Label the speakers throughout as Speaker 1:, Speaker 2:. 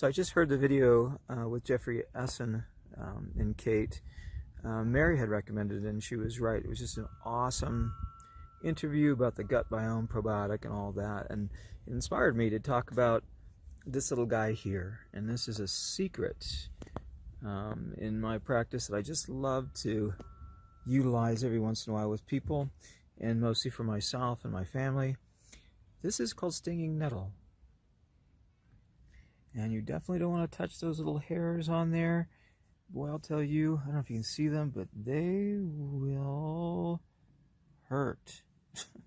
Speaker 1: So I just heard the video with Jeffrey Essen and Kate. Mary had recommended it, and she was right. It was just an awesome interview about the gut biome, probiotic, and all that. And it inspired me to talk about this little guy here. And this is a secret in my practice that I just love to utilize every once in a while with people, and mostly for myself and my family. This is called stinging nettle. And you definitely don't want to touch those little hairs on there. Boy, I'll tell you, I don't know if you can see them, but they will hurt.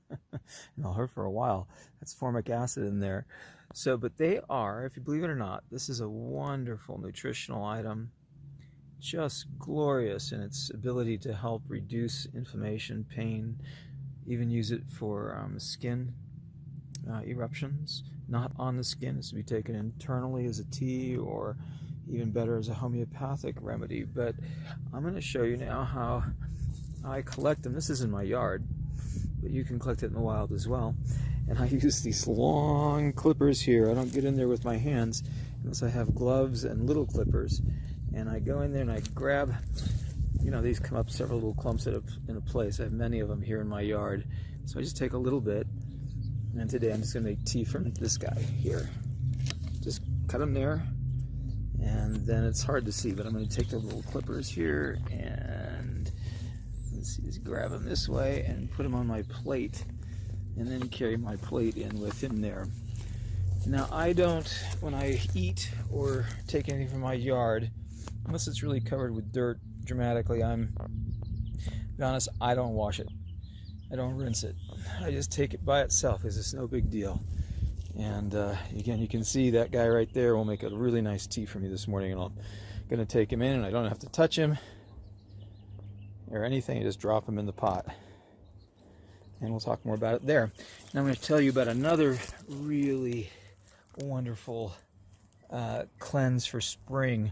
Speaker 1: And they'll hurt for a while. That's formic acid in there. So, but they are, if you believe it or not, this is a wonderful nutritional item. Just glorious in its ability to help reduce inflammation, pain, even use it for skin eruptions. Not on the skin. It's to be taken internally as a tea, or even better as a homeopathic remedy. But I'm going to show you now how I collect them. This is in my yard, but you can collect it in the wild as well. And I use these long clippers here. I don't get in there with my hands unless I have gloves and little clippers. And I go in there and I grab, you know, these come up several little clumps in a place. I have many of them here in my yard. So I just take a little bit. And today I'm just going to make tea from this guy here. Just cut them there. And then it's hard to see, but I'm going to take the little clippers here and let's see, just grab them this way and put them on my plate. And then carry my plate in with him there. Now I don't, when I eat or take anything from my yard, unless it's really covered with dirt dramatically, to be honest, I don't wash it. I don't rinse it. I just take it by itself because it's no big deal. And again, you can see that guy right there will make a really nice tea for me this morning, and I'm going to take him in, and I don't have to touch him or anything. I just drop him in the pot. And we'll talk more about it there. Now I'm going to tell you about another really wonderful cleanse for spring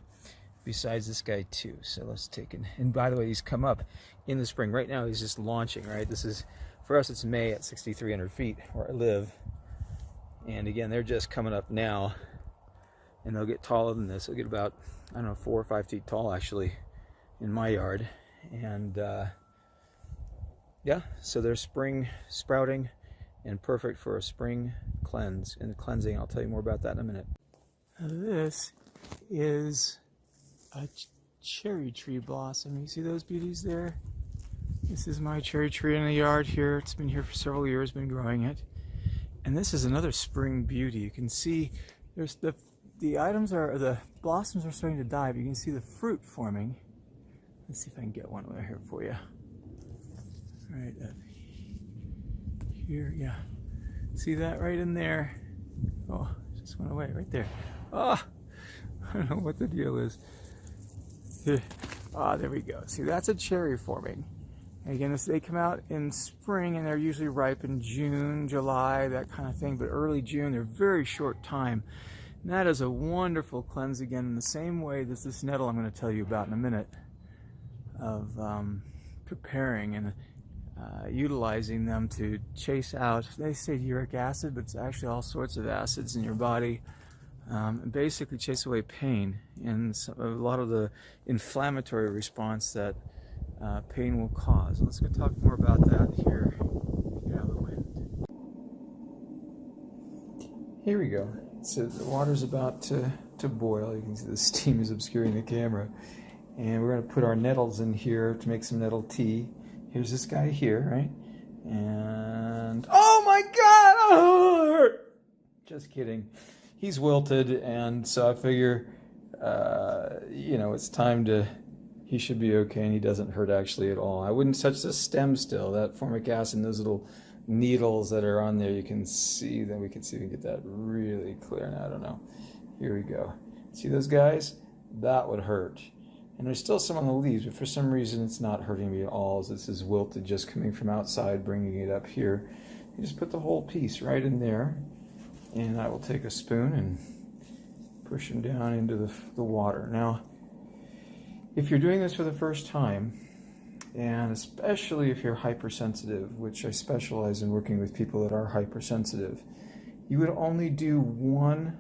Speaker 1: besides this guy too. So let's take it. And by the way, these come up in the spring. Right now he's just launching, right? This is, for us it's May at 6,300 feet where I live. And again, they're just coming up now. And they'll get taller than this. They'll get about, I don't know, 4 or 5 feet tall actually in my yard. And yeah, so they're spring sprouting and perfect for a spring cleanse and cleansing. I'll tell you more about that in a minute. This is a cherry tree blossom. You see those beauties there? This is my cherry tree in the yard here. It's been here for several years, been growing it. And this is another spring beauty. You can see there's the blossoms are starting to die, but you can see the fruit forming. Let's see if I can get one over here for you. Right up here, yeah. See that right in there? Oh, it just went away right there. Ah, I don't know what the deal is. Ah, there we go. See, that's a cherry forming. And again, they come out in spring, and they're usually ripe in June, July, that kind of thing. But early June, they're very short time. And that is a wonderful cleanse, again, in the same way that this nettle I'm going to tell you about in a minute, of preparing and utilizing them to chase out, they say uric acid, but it's actually all sorts of acids in your body, and basically chase away pain and a lot of the inflammatory response that pain will cause. Let's go talk more about that here. Get out of the wind. Here we go. So the water's about to boil. You can see the steam is obscuring the camera. And we're going to put our nettles in here to make some nettle tea. Here's this guy here, right? And oh my God! Oh! Just kidding. He's wilted, and so I figure, you know, it's time to. He should be okay, and he doesn't hurt actually at all. I wouldn't touch the stem still. That formic acid and those little needles that are on there, you can see. Then we can see if we can get that really clear. Now I don't know. Here we go. See those guys? That would hurt. And there's still some on the leaves, but for some reason it's not hurting me at all. This is wilted just coming from outside, bringing it up here. You just put the whole piece right in there, and I will take a spoon and push them down into the water. Now, if you're doing this for the first time, and especially if you're hypersensitive, which I specialize in working with people that are hypersensitive, you would only do one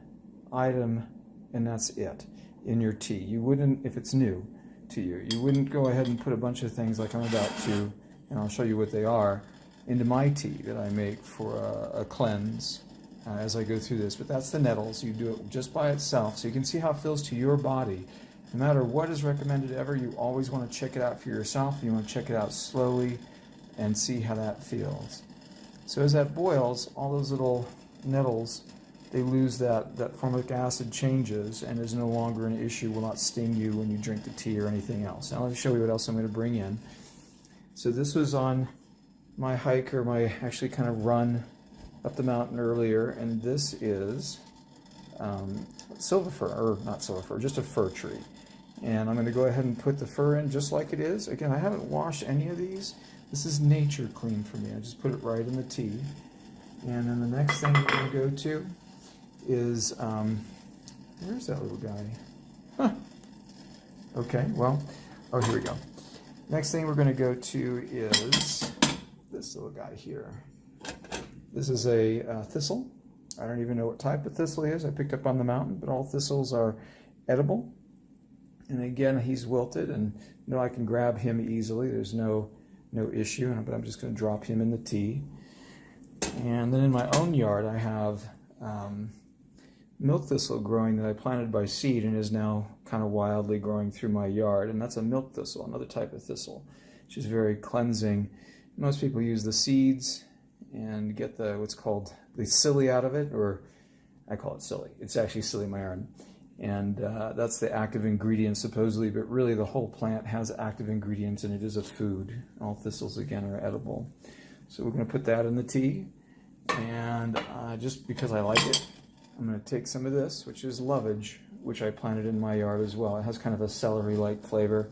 Speaker 1: item and that's it in your tea. You wouldn't, if it's new to you, you wouldn't go ahead and put a bunch of things like I'm about to, and I'll show you what they are, into my tea that I make for a cleanse as I go through this. But that's the nettles. You do it just by itself, so you can see how it feels to your body. No matter what is recommended ever, you always want to check it out for yourself. You want to check it out slowly and see how that feels. So as that boils, all those little nettles, they lose that formic acid changes and is no longer an issue, will not sting you when you drink the tea or anything else. Now let me show you what else I'm going to bring in. So this was on my hike, or my actually kind of run up the mountain earlier, and this is silver fir, or not silver fir, just a fir tree. And I'm going to go ahead and put the fir in just like it is. Again, I haven't washed any of these. This is nature clean for me. I just put it right in the tea. And then the next thing we're going to go to is, where's that little guy? Huh. Okay, well, oh, here we go. Next thing we're going to go to is this little guy here. This is a thistle. I don't even know what type of thistle he is. I picked up on the mountain, but all thistles are edible. And again, he's wilted, and you know, I can grab him easily. There's no issue, but I'm just going to drop him in the tea. And then in my own yard, I have milk thistle growing that I planted by seed and is now kind of wildly growing through my yard. And that's a milk thistle, another type of thistle, which is very cleansing. Most people use the seeds and get the what's called the psylli out of it, or I call it psylli. It's actually psylli myarin. And that's the active ingredient supposedly, but really the whole plant has active ingredients, and it is a food. All thistles, again, are edible. So we're going to put that in the tea, and just because I like it, I'm going to take some of this, which is lovage, which I planted in my yard as well. It has kind of a celery-like flavor.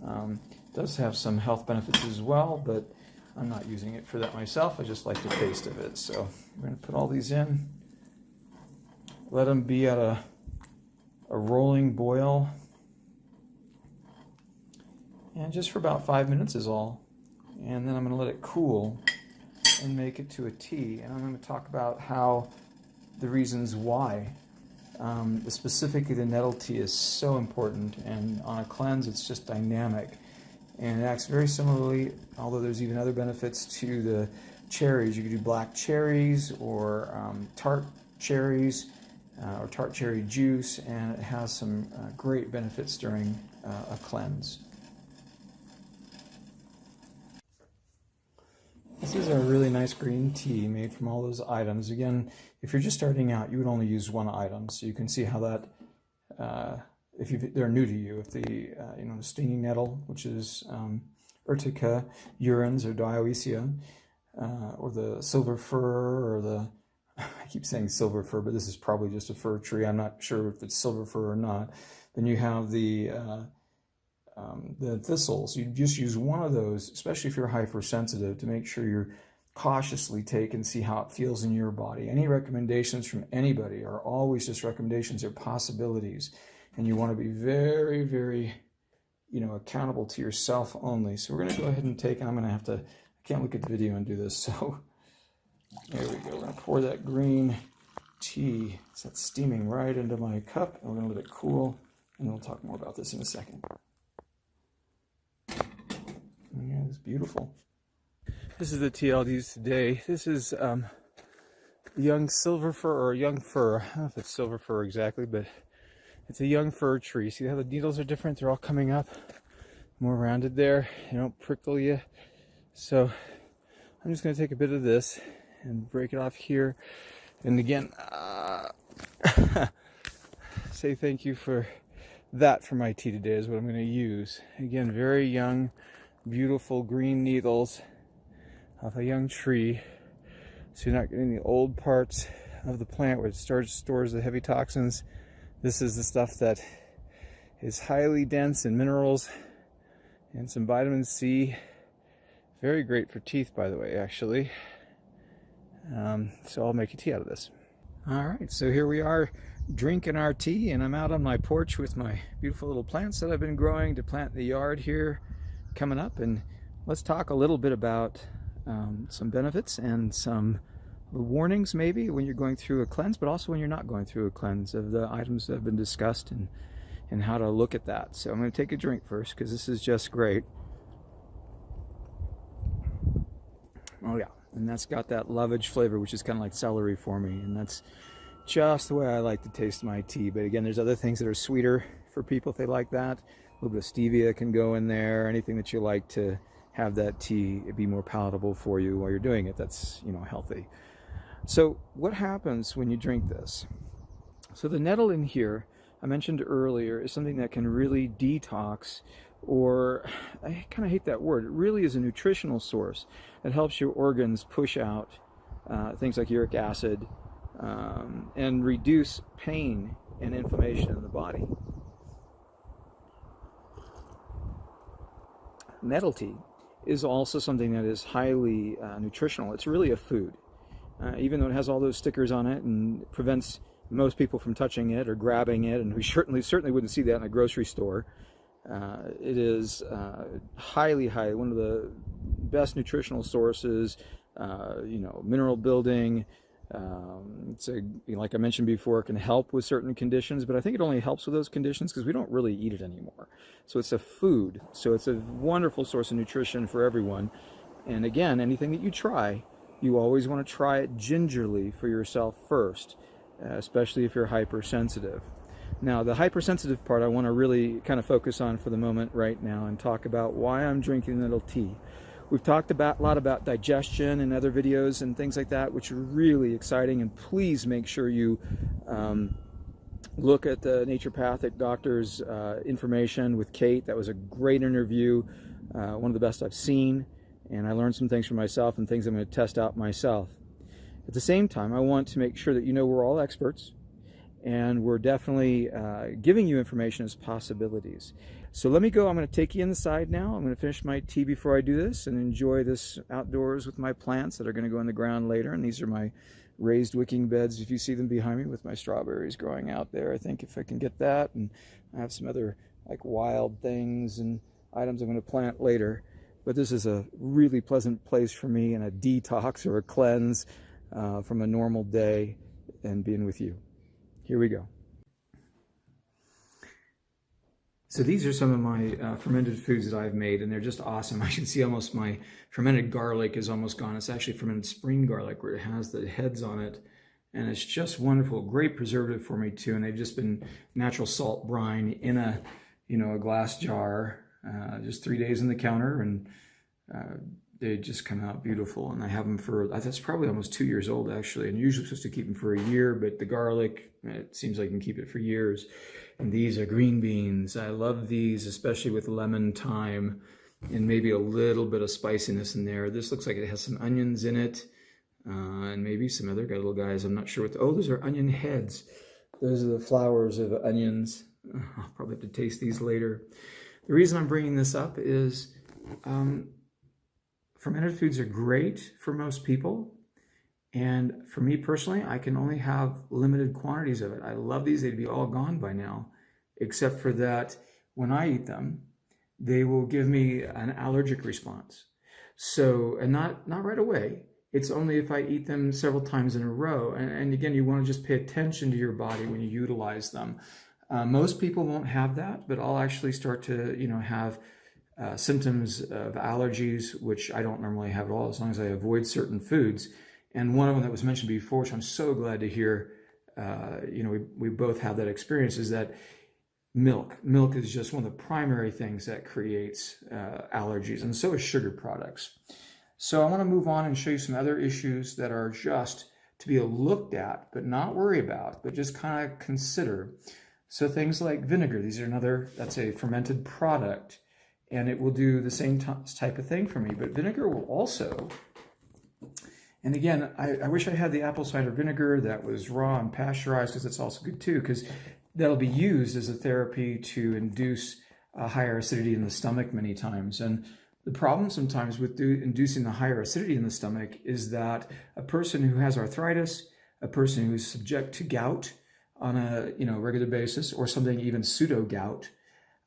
Speaker 1: It does have some health benefits as well, but I'm not using it for that myself. I just like the taste of it. So I'm going to put all these in, let them be at a rolling boil, and just for about 5 minutes is all. And then I'm going to let it cool and make it to a tea. And I'm going to talk about how the reasons why specifically the nettle tea is so important, and on a cleanse it's just dynamic, and it acts very similarly, although there's even other benefits to the cherries. You could do black cherries or tart cherries, or tart cherry juice, and it has some great benefits during a cleanse. This is a really nice green tea made from all those items. Again, if you're just starting out, you would only use one item, so you can see how that, if they're new to you, if the the stinging nettle, which is Urtica urens or Dioecia, or the silver fir, or the I keep saying silver fir, but this is probably just a fir tree. I'm not sure if it's silver fir or not. Then you have the thistles. You just use one of those, especially if you're hypersensitive, to make sure you're cautiously take and see how it feels in your body. Any recommendations from anybody are always just recommendations or possibilities, and you want to be very, very, accountable to yourself only. So we're going to go ahead and take, and I'm going to have to, I can't look at the video and do this, so there we go. We're going to pour that green tea. So that's steaming right into my cup, and we're going to let it cool, and we'll talk more about this in a second. Yeah, it's beautiful. This is the tea I'll use today. This is young silver fir, or young fir. I don't know if it's silver fir exactly, but it's a young fir tree. See how the needles are different? They're all coming up more rounded there. They don't prickle you. So I'm just going to take a bit of this and break it off here. And again, say thank you for that for my tea today is what I'm going to use. Again, very young, beautiful green needles off a young tree, so you're not getting the old parts of the plant where it stores the heavy toxins. This is the stuff that is highly dense in minerals and some vitamin C. Very great for teeth, by the way, actually. So I'll make a tea out of this. All right, so here we are drinking our tea, and I'm out on my porch with my beautiful little plants that I've been growing to plant in the yard here coming up. And let's talk a little bit about some benefits and some warnings maybe when you're going through a cleanse, but also when you're not going through a cleanse, of the items that have been discussed and how to look at that. So I'm going to take a drink first because this is just great. Oh yeah, and that's got that lovage flavor, which is kind of like celery for me, and that's just the way I like to taste my tea. But again, there's other things that are sweeter for people if they like that. A little bit of stevia can go in there, anything that you like to have that tea be more palatable for you while you're doing it, that's, you know, healthy. So what happens when you drink this? So the nettle in here, I mentioned earlier, is something that can really detox, or I kind of hate that word, it really is a nutritional source that helps your organs push out things like uric acid and reduce pain and inflammation in the body. Nettle tea is also something that is highly nutritional. It's really a food. Even though it has all those stickers on it and prevents most people from touching it or grabbing it, and we certainly wouldn't see that in a grocery store. It is highly one of the best nutritional sources. You know, mineral building. It's like I mentioned before, it can help with certain conditions, but I think it only helps with those conditions because we don't really eat it anymore. So it's a food. So it's a wonderful source of nutrition for everyone. And again, anything that you try, you always want to try it gingerly for yourself first, especially if you're hypersensitive. Now, the hypersensitive part I want to really kind of focus on for the moment right now and talk about why I'm drinking nettle tea. We've talked a lot about digestion in other videos and things like that, which are really exciting, and please make sure you look at the naturopathic doctor's information with Kate. That was a great interview, one of the best I've seen, and I learned some things for myself and things I'm going to test out myself. At the same time, I want to make sure that you know we're all experts, and we're definitely giving you information as possibilities. So let me go. I'm going to take you inside now. I'm going to finish my tea before I do this and enjoy this outdoors with my plants that are going to go in the ground later. And these are my raised wicking beds, if you see them behind me, with my strawberries growing out there. I think if I can get that, and I have some other like wild things and items I'm going to plant later. But this is a really pleasant place for me, and a detox or a cleanse from a normal day and being with you. Here we go. So these are some of my fermented foods that I've made, and they're just awesome. I can see almost my fermented garlic is almost gone. It's actually fermented spring garlic, where it has the heads on it, and it's just wonderful. Great preservative for me too, and they've just been natural salt brine in a a glass jar, just 3 days in the counter, and they just come out beautiful. And I have them for, that's probably almost 2 years old actually, and you're usually supposed to keep them for a year, but the garlic, it seems like you can keep it for years. And these are green beans. I love these, especially with lemon, thyme, and maybe a little bit of spiciness in there. This looks like it has some onions in it, and maybe some other little guys. I'm not sure what oh, those are onion heads. Those are the flowers of onions. I'll probably have to taste these later. The reason I'm bringing this up is fermented foods are great for most people. And for me personally, I can only have limited quantities of it. I love these. They'd be all gone by now, except for that when I eat them, they will give me an allergic response. So, and not right away. It's only if I eat them several times in a row. And again, you want to just pay attention to your body when you utilize them. Most people won't have that, but I'll actually start to, have symptoms of allergies, which I don't normally have at all, as long as I avoid certain foods. And one of them that was mentioned before, which I'm so glad to hear, we both have that experience, is that milk. Milk is just one of the primary things that creates allergies, and so is sugar products. So I want to move on and show you some other issues that are just to be looked at, but not worry about, but just kind of consider. So things like vinegar, that's a fermented product, and it will do the same type of thing for me. But vinegar will also, and again, I wish I had the apple cider vinegar that was raw and pasteurized, because it's also good too, because that'll be used as a therapy to induce a higher acidity in the stomach many times. And the problem sometimes with inducing the higher acidity in the stomach is that a person who has arthritis, a person who's subject to gout on a regular basis, or something even pseudo gout,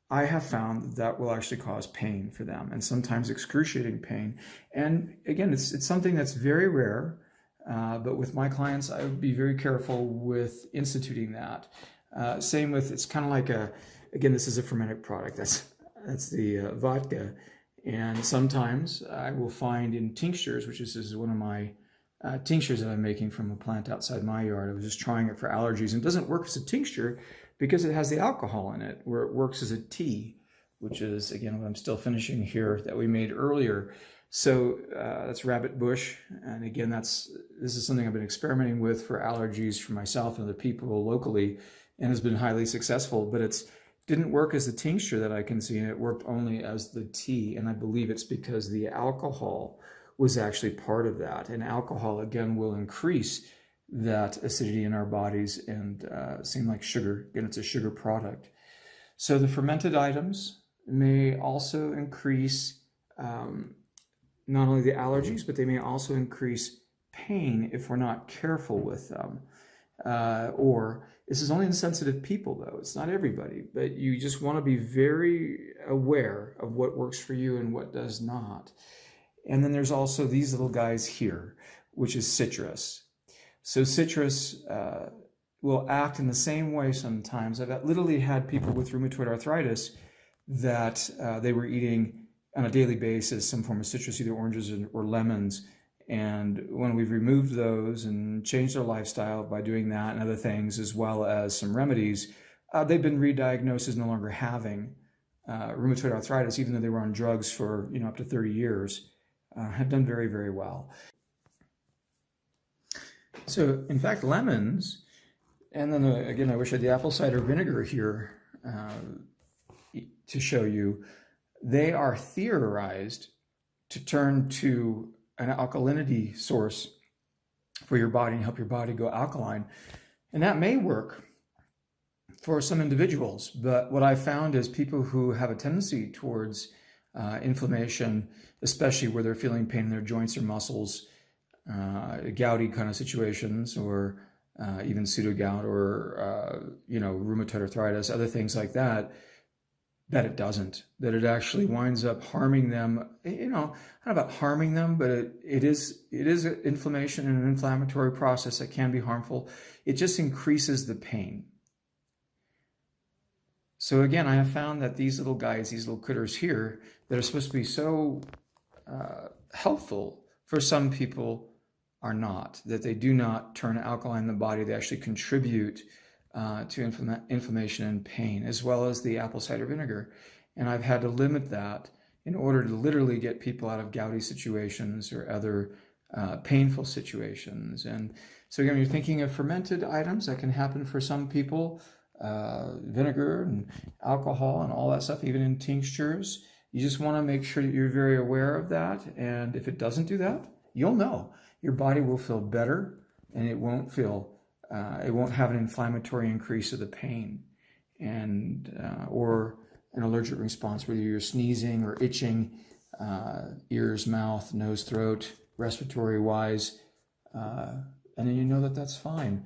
Speaker 1: I have found that will actually cause pain for them, and sometimes excruciating pain. And again, it's something that's very rare.
Speaker 2: But with my clients, I would be very careful with instituting that. Same with, it's kind of like again, this is a fermented product. That's the vodka. And sometimes I will find in tinctures, which is one of my tinctures that I'm making from a plant outside my yard. I was just trying it for allergies, and it doesn't work as a tincture because it has the alcohol in it, where it works as a tea, which is, again, what I'm still finishing here that we made earlier. So that's rabbit bush. And again, this is something I've been experimenting with for allergies for myself and other people locally, and has been highly successful, but it didn't work as the tincture that I can see, and it worked only as the tea. And I believe it's because the alcohol was actually part of that. And alcohol, again, will increase that acidity in our bodies and seem like sugar. Again, it's a sugar product. So the fermented items may also increase not only the allergies, but they may also increase pain if we're not careful with them. Or this is only in sensitive people, though. It's not everybody, but you just want to be very aware of what works for you and what does not. And then there's also these little guys here, which is citrus. So citrus will act in the same way sometimes. I've literally had people with rheumatoid arthritis that they were eating on a daily basis some form of citrus, either oranges or lemons. And when we've removed those and changed their lifestyle by doing that and other things, as well as some remedies, they've been re-diagnosed as no longer having rheumatoid arthritis, even though they were on drugs for up to 30 years. Have done very, very well. So, in fact, lemons, and then again, I wish I had the apple cider vinegar here to show you. They are theorized to turn to an alkalinity source for your body and help your body go alkaline. And that may work for some individuals, but what I found is people who have a tendency towards inflammation, especially where they're feeling pain in their joints or muscles, gouty kind of situations, or even pseudogout, or rheumatoid arthritis, other things like that, that it doesn't, that it actually winds up harming them. Not about harming them, but it is inflammation and an inflammatory process that can be harmful. It just increases the pain. So again, I have found that these little guys, these little critters here, that are supposed to be so helpful for some people, are not. That they do not turn alkaline in the body. They actually contribute to inflammation and pain, as well as the apple cider vinegar. And I've had to limit that in order to literally get people out of gouty situations or other painful situations. And so again, you're thinking of fermented items that can happen for some people. Vinegar and alcohol and all that stuff, even in tinctures. You just want to make sure that you're very aware of that. And if it doesn't do that, you'll know. Your body will feel better, and it won't have an inflammatory increase of the pain and or an allergic response, whether you're sneezing or itching, ears, mouth, nose, throat, respiratory wise, and then you know that that's fine.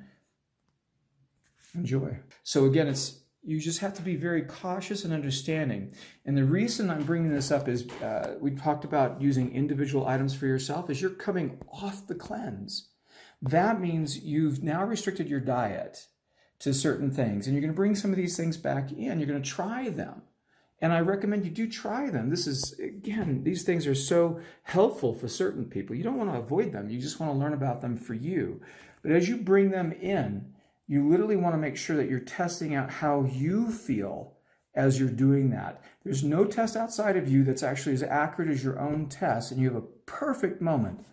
Speaker 2: Enjoy. So again, you just have to be very cautious and understanding. And the reason I'm bringing this up is we talked about using individual items for yourself. As you're coming off the cleanse, that means you've now restricted your diet to certain things, and you're going to bring some of these things back in. You're going to try them. And I recommend you do try them. These things are so helpful for certain people. You don't want to avoid them. You just want to learn about them for you. But as you bring them in, you literally want to make sure that you're testing out how you feel as you're doing that. There's no test outside of you that's actually as accurate as your own test, and you have a perfect moment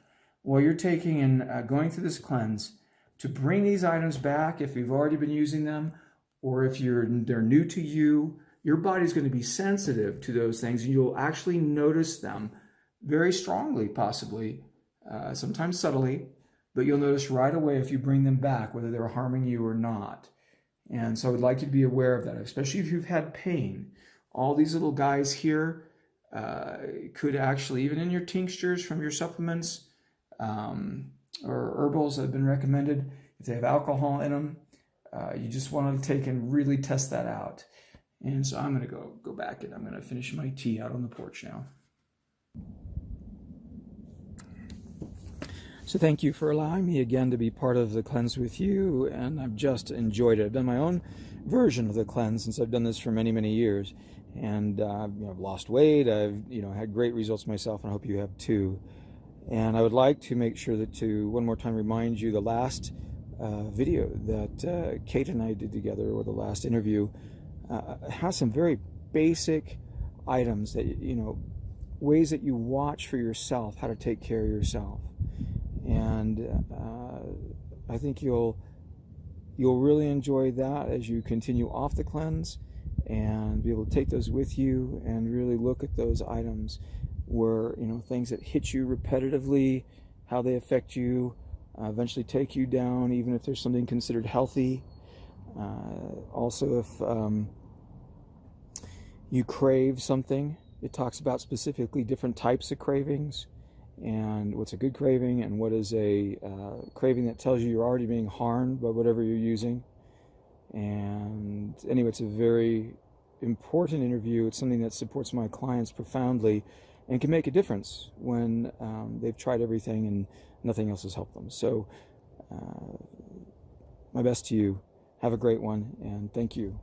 Speaker 2: while you're taking and going through this cleanse to bring these items back if you've already been using them, or if they're new to you. Your body's going to be sensitive to those things, and you'll actually notice them very strongly, possibly, sometimes subtly, but you'll notice right away if you bring them back, whether they're harming you or not. And so I would like you to be aware of that, especially if you've had pain. All these little guys here could actually, even in your tinctures from your supplements or herbals that have been recommended, if they have alcohol in them, you just want to take and really test that out. And so I'm going to go back and I'm going to finish my tea out on the porch now. So thank you for allowing me again to be part of the cleanse with you, and I've just enjoyed it. I've done my own version of the cleanse since I've done this for many years, and I've lost weight. I've had great results myself, and I hope you have too. And I would like to make sure that to one more time remind you the last video that Kate and I did together, or the last interview, has some very basic items that ways that you watch for yourself, how to take care of yourself. And I think you'll really enjoy that as you continue off the cleanse, and be able to take those with you and really look at those items where things that hit you repetitively, how they affect you, eventually take you down, even if there's something considered healthy. Also, if you crave something, it talks about specifically different types of cravings, and what's a good craving and what is a craving that tells you you're already being harmed by whatever you're using. And anyway, it's a very important interview. It's something that supports my clients profoundly and can make a difference when they've tried everything and nothing else has helped them. So my best to you. Have a great one, and thank you.